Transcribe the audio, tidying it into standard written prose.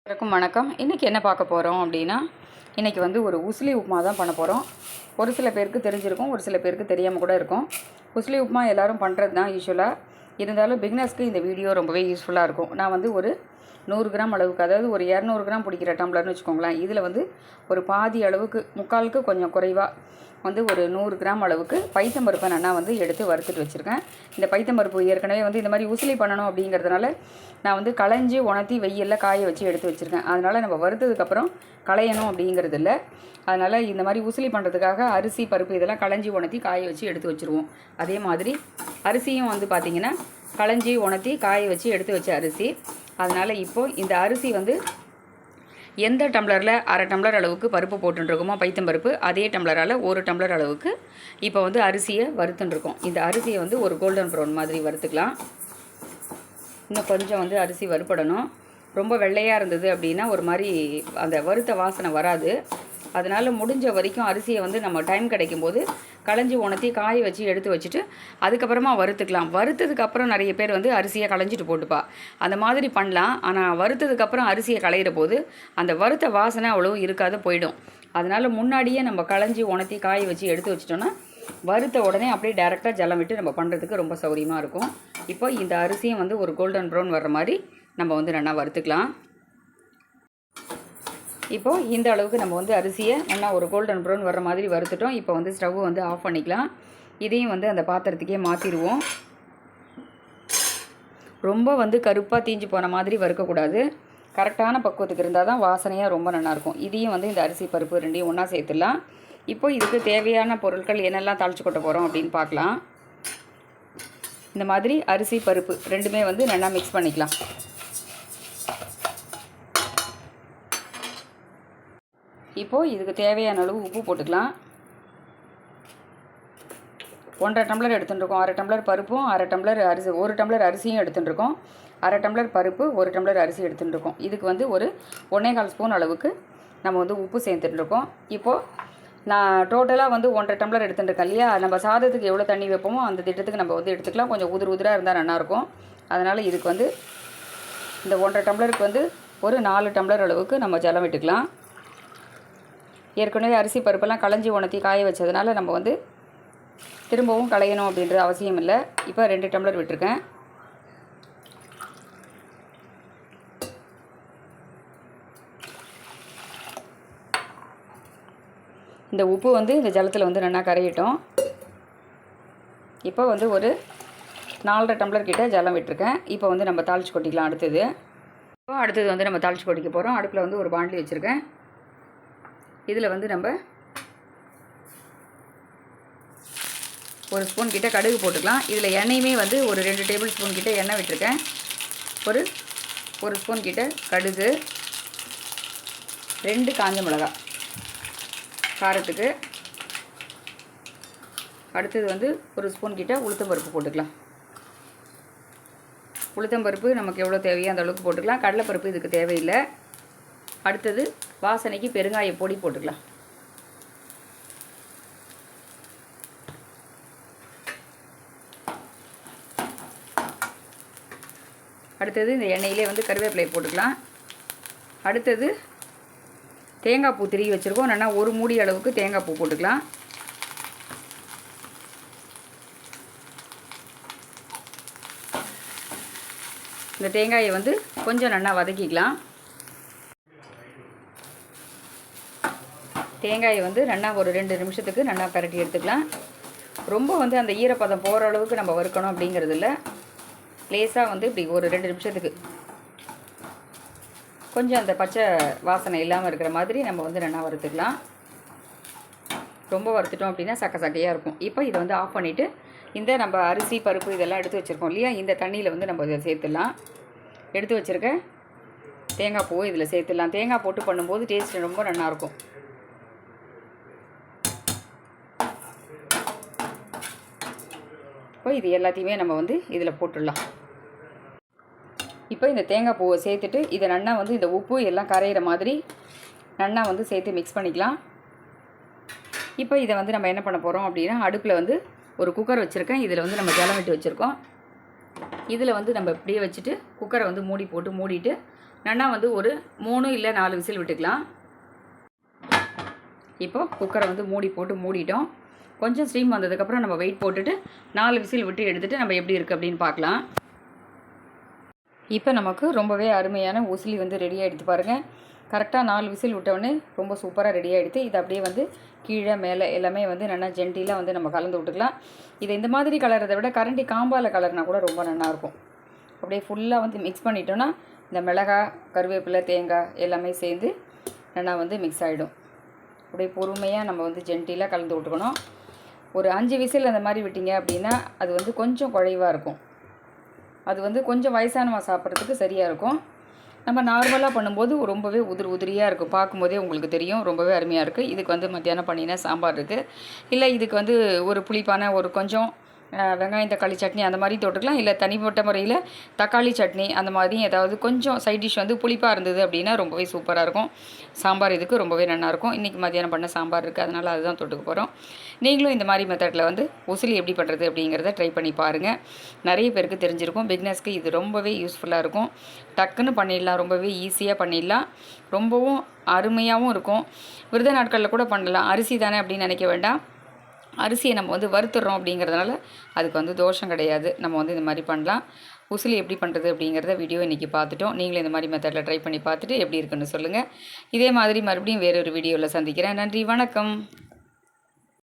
எல்லாருக்கும் வணக்கம். இன்றைக்கி என்ன பார்க்க போகிறோம் அப்படின்னா, இன்றைக்கி வந்து ஒரு உசிலி உப்புமா தான் பண்ண போகிறோம். ஒரு சில பேருக்கு தெரிஞ்சிருக்கும், ஒரு சில பேருக்கு தெரியாமல் கூட இருக்கும். உசிலி உப்புமா எல்லோரும் பண்ணுறது தான் யூஸ்வலாக. இருந்தாலும் பிகினர்ஸ்க்கு இந்த வீடியோ ரொம்பவே யூஸ்ஃபுல்லாக இருக்கும். நான் வந்து ஒரு 100 கிராம் அளவுக்கு, அதாவது ஒரு 200 கிராம் பிடிக்கிற டம்ளர்னு வச்சுக்கோங்களேன். இதில் வந்து ஒரு பாதி அளவுக்கு, முக்காலுக்கு கொஞ்சம் குறைவாக வந்து ஒரு 100 கிராம் அளவுக்கு பைத்தம்பருப்பை நான் வந்து எடுத்து வறுத்துட்டு வச்சுருக்கேன். இந்த பைத்தம்பருப்பு ஏற்கனவே வந்து இந்த மாதிரி உசிலி பண்ணணும் அப்படிங்கிறதுனால நான் வந்து களைஞ்சி உணர்த்தி வெயிலில் காய வச்சு எடுத்து வச்சுருக்கேன். அதனால் நம்ம வறுத்ததுக்கப்புறம் களையணும் அப்படிங்கிறது இல்லை. அதனால் இந்த மாதிரி உசிலி பண்ணுறதுக்காக அரிசி பருப்பு இதெல்லாம் களைஞ்சி உணர்த்தி காய வச்சு எடுத்து வச்சுருவோம். அதே மாதிரி அரிசியும் வந்து பார்த்திங்கன்னா களைஞ்சி உணர்த்தி காய வச்சு எடுத்து வச்ச அரிசி. அதனால் இப்போது இந்த அரிசி வந்து எந்த டம்ளரில் அரை டம்ளர் அளவுக்கு பருப்பு போட்டுருக்கோமோ பைத்தம்பருப்பு, அதே டம்ளரால் 1 டம்ளர் அளவுக்கு இப்போ வந்து அரிசியை வறுத்துட்டுருக்கோம். இந்த அரிசியை வந்து ஒரு கோல்டன் ப்ரௌன் மாதிரி வறுத்துக்கலாம். இன்னும் கொஞ்சம் வந்து அரிசி வறுப்படணும். ரொம்ப வெள்ளையாக இருந்தது அப்படின்னா ஒரு மாதிரி அந்த வறுத்த வாசனை வராது. அதனால் முடிஞ்ச வரைக்கும் அரிசியை வந்து நம்ம டைம் கிடைக்கும்போது களைஞ்சி உணர்த்தி காய வச்சு எடுத்து வச்சுட்டு அதுக்கப்புறமா வறுத்துக்கலாம். வறுத்ததுக்கப்புறம் நிறைய பேர் வந்து அரிசியை களைஞ்சிட்டு போட்டுப்பா. அந்த மாதிரி பண்ணலாம். ஆனால் வறுத்ததுக்கப்புறம் அரிசியை களையிற போது அந்த வறுத்த வாசனை அவ்வளோ இருக்காது, போயிடும். அதனால் முன்னாடியே நம்ம களைஞ்சி உணர்த்தி காய வச்சு எடுத்து வச்சிட்டோன்னா வறுத்த உடனே அப்படியே டேரெக்டாக ஜலம் விட்டு நம்ம பண்ணுறதுக்கு ரொம்ப சௌகரியமாக இருக்கும். இப்போ இந்த அரிசியும் வந்து ஒரு கோல்டன் ப்ரௌன் வர்ற மாதிரி நம்ம வந்து நல்லா வறுத்துக்கலாம். இப்போது இந்த அளவுக்கு நம்ம வந்து அரிசியை நல்லா ஒரு கோல்டன் ப்ரௌன் வர்ற மாதிரி வறுத்துட்டோம். இப்போ வந்து ஸ்டவ் வந்து ஆஃப் பண்ணிக்கலாம். இதையும் வந்து அந்த பாத்திரத்துக்கே மாற்றிடுவோம். ரொம்ப வந்து கருப்பாக தீஞ்சு போன மாதிரி வறுக்கக்கூடாது. கரெக்டான பக்குவத்துக்கு இருந்தால் தான் வாசனையாக ரொம்ப நல்லாயிருக்கும். இதையும் வந்து இந்த அரிசி பருப்பு ரெண்டையும் ஒன்றா சேர்த்துடலாம். இப்போ இதுக்கு தேவையான பொருட்கள் என்னெல்லாம் தாளித்து கொட்ட போகிறோம் அப்படின்னு பார்க்கலாம். இந்த மாதிரி அரிசி பருப்பு ரெண்டுமே வந்து நல்லா மிக்ஸ் பண்ணிக்கலாம். இப்போது இதுக்கு தேவையான அளவு உப்பு போட்டுக்கலாம். 1.5 டம்ளர் எடுத்துட்டுருக்கோம். 1/2 டம்ளர் பருப்பும் 1/2 டம்ளர் அரிசி, 1 டம்ளர் அரிசியும் எடுத்துட்டுருக்கோம். 1/2 டம்ளர் பருப்பு 1 டம்ளர் அரிசி எடுத்துட்டுருக்கோம். இதுக்கு வந்து ஒரு 1.25 ஸ்பூன் அளவுக்கு நம்ம வந்து உப்பு சேர்த்துட்டுருக்கோம். இப்போது நான் டோட்டலாக வந்து 1.5 டம்ளர் எடுத்துட்டுருக்கேன் இல்லையா. நம்ம சாதத்துக்கு எவ்வளோ தண்ணி வைப்போமோ அந்த திட்டத்துக்கு நம்ம வந்து எடுத்துக்கலாம். கொஞ்சம் உதிராக இருந்தால் நல்லாயிருக்கும். அதனால் இதுக்கு வந்து இந்த 1.5 டம்ளருக்கு வந்து ஒரு 4 டம்ளர் அளவுக்கு நம்ம ஜலம் விட்டுக்கலாம். ஏற்கனவே அரிசி பருப்பெல்லாம் களைஞ்சி உணர்த்தி காய வச்சதுனால நம்ம வந்து திரும்பவும் களையணும் அப்படின்றது அவசியம் இல்லை. இப்போ 2 டம்ளர் விட்டுருக்கேன். இந்த உப்பு வந்து இந்த ஜலத்தில் வந்து நல்லா கரையிட்டோம். இப்போ வந்து ஒரு 4.5 டம்ளர் கிட்ட ஜலம் விட்டுருக்கேன். இப்போ வந்து நம்ம தாளித்து கொட்டிக்கலாம். அடுத்தது வந்து நம்ம தாளித்து கொட்டிக்க போகிறோம். அடுப்பில் வந்து ஒரு பாண்டி வச்சுருக்கேன். இதில் வந்து நம்ம 1 ஸ்பூன் கிட்ட கடுகு போட்டுக்கலாம். இதில் எண்ணெயுமே வந்து ஒரு 2 டேபிள் ஸ்பூன் கிட்ட எண்ணெய் விட்டுருக்கேன். ஒரு ஸ்பூன் கிட்ட கடுகு, 2 காஞ்ச மிளகாய் காரத்துக்கு. அடுத்தது வந்து 1 ஸ்பூன் கிட்ட உளுத்தம்பருப்பு போட்டுக்கலாம். உளுத்தம்பருப்பு நமக்கு எவ்வளோ தேவையோ அந்த அளவுக்கு போட்டுக்கலாம். கடலைப்பருப்பு இதுக்கு தேவையில்லை. அடுத்தது வாசனைக்கு பெருங்காய பொடி போட்டுக்கலாம். அடுத்தது இந்த எண்ணெயிலே வந்து கருவேப்பிலையை போட்டுக்கலாம். அடுத்தது தேங்காய் பூ திருவி வச்சுருக்கோம். நல்லா ஒரு மூடி அளவுக்கு தேங்காய் பூ போட்டுக்கலாம். இந்த தேங்காயை வந்து கொஞ்சம் நல்லா வதக்கிக்கலாம். தேங்காயை வந்து நல்லா ஒரு 2 நிமிஷத்துக்கு நல்லா பரட்டி எடுத்துக்கலாம். ரொம்ப வந்து அந்த ஈரப்பதம் போகிற அளவுக்கு நம்ம வறுக்கணும் அப்படிங்கிறது இல்லை. லேசாக வந்து இப்படி ஒரு 2 நிமிஷத்துக்கு கொஞ்சம் அந்த பச்சை வாசனை இல்லாமல் இருக்கிற மாதிரி நம்ம வந்து நல்லா வறுத்துக்கலாம். ரொம்ப வறுத்துட்டோம் அப்படின்னா சக்கையாக இருக்கும். இப்போ இதை வந்து ஆஃப் பண்ணிவிட்டு இந்த நம்ம அரிசி பருப்பு இதெல்லாம் எடுத்து வச்சுருக்கோம் இல்லையா, இந்த தண்ணியில் வந்து நம்ம இதை சேர்த்துடலாம். எடுத்து வச்சுருக்க தேங்காய் பூ இதில் சேர்த்துடலாம். தேங்காய் போட்டு பண்ணும்போது டேஸ்ட் ரொம்ப நல்லாயிருக்கும். இப்போ இது எல்லாத்தையுமே நம்ம வந்து இதில் போட்டுடலாம். இப்போ இந்த தேங்காய் பூவை சேர்த்துட்டு இதை நல்லா வந்து இந்த உப்பு எல்லாம் கரையிற மாதிரி நல்லா வந்து சேர்த்து மிக்ஸ் பண்ணிக்கலாம். இப்போ இதை வந்து நம்ம என்ன பண்ண போகிறோம் அப்படின்னா, அடுப்பில் வந்து ஒரு குக்கர் வச்சுருக்கேன். இதில் வந்து நம்ம ஜலம் விட்டு வச்சுருக்கோம். இதில் வந்து நம்ம இப்படியே வச்சுட்டு குக்கரை வந்து மூடிட்டு நல்லா வந்து ஒரு 3 இல்லை 4 விசில் விட்டுக்கலாம். இப்போது குக்கரை வந்து மூடி போட்டு மூடிட்டோம். கொஞ்சம் ஸ்டீம் வந்ததுக்கப்புறம் நம்ம வெயிட் போட்டுட்டு 4 விசில் விட்டு எடுத்துகிட்டு நம்ம எப்படி இருக்குது அப்படின்னு பார்க்கலாம். இப்போ நமக்கு ரொம்பவே அருமையான உசிலி வந்து ரெடி ஆகிடுது பாருங்கள். கரெக்டாக 4 விசில் விட்டோடனே ரொம்ப சூப்பராக ரெடி ஆகிடுது. இது அப்படியே வந்து கீழே மேலே எல்லாமே வந்து நல்லா ஜென்டிலாக வந்து நம்ம கலந்து விட்டுக்கலாம். இதை இந்த மாதிரி கலர்றதை விட கரண்டி காம்பால் கலர்னா கூட ரொம்ப நல்லாயிருக்கும். அப்படியே ஃபுல்லாக வந்து மிக்ஸ் பண்ணிட்டோன்னா இந்த மிளகாய், கருவேப்பிலை, தேங்காய் எல்லாமே சேர்ந்து நல்லா வந்து மிக்ஸ் ஆகிடும். அப்படியே பொறுமையாக நம்ம வந்து ஜென்டிலாக கலந்து விட்டுக்கணும். ஒரு 5 விசில் அந்த மாதிரி விட்டிங்க அப்படின்னா அது வந்து கொஞ்சம் குழைவாக இருக்கும். அது வந்து கொஞ்சம் வயசானவங்க சாப்பிட்றதுக்கு சரியாக இருக்கும். நம்ம நார்மலாக பண்ணும்போது ரொம்பவே உதிரியாக இருக்கும். பார்க்கும்போதே உங்களுக்கு தெரியும், ரொம்பவே அருமையாக இருக்குது. இதுக்கு வந்து மத்தியானம் பண்ணினா சாம்பார் இருக்குது. இல்லை இதுக்கு வந்து ஒரு புளிப்பான ஒரு கொஞ்சம் வெங்காயம் தக்காளி சட்னி அந்த மாதிரி தொட்டுக்கலாம். இல்லை தனிப்பட்ட முறையில் தக்காளி சட்னி அந்த மாதிரி ஏதாவது கொஞ்சம் சைட் டிஷ் வந்து புளிப்பாக இருந்தது அப்படின்னா ரொம்பவே சூப்பராக இருக்கும். சாம்பார் இதுக்கு ரொம்பவே நல்லாயிருக்கும். இன்றைக்கி மத்தியானம் பண்ண சாம்பார் இருக்குது, அதனால் அதுதான் தொட்டுக்க போகிறோம். நீங்களும் இந்த மாதிரி மெத்தடில் வந்து உசிலி எப்படி பண்ணுறது அப்படிங்கிறத ட்ரை பண்ணி பாருங்கள். நிறைய பேருக்கு தெரிஞ்சிருக்கும். பிக்னஸ்க்கு இது ரொம்பவே யூஸ்ஃபுல்லாக இருக்கும். டக்குன்னு பண்ணிடலாம், ரொம்பவே ஈஸியாக பண்ணிடலாம். ரொம்பவும் அருமையாகவும் இருக்கும். விரத நாட்களில் கூட பண்ணலாம். அரிசி தானே அப்படின்னு நினைக்க வேண்டாம். அரிசியை நம்ம வந்து வறுத்துடுறோம் அப்படிங்கிறதுனால அதுக்கு வந்து தோஷம் கிடையாது. நம்ம வந்து இந்த மாதிரி பண்ணலாம். உசிலி எப்படி பண்ணுறது அப்படிங்கிறத வீடியோ இன்றைக்கி பார்த்துட்டோம். நீங்களும் இந்த மாதிரி மெத்தடில் ட்ரை பண்ணி பார்த்துட்டு எப்படி இருக்குன்னு சொல்லுங்கள். இதே மாதிரி மறுபடியும் வேறொரு வீடியோவில் சந்திக்கிறேன். நன்றி, வணக்கம்.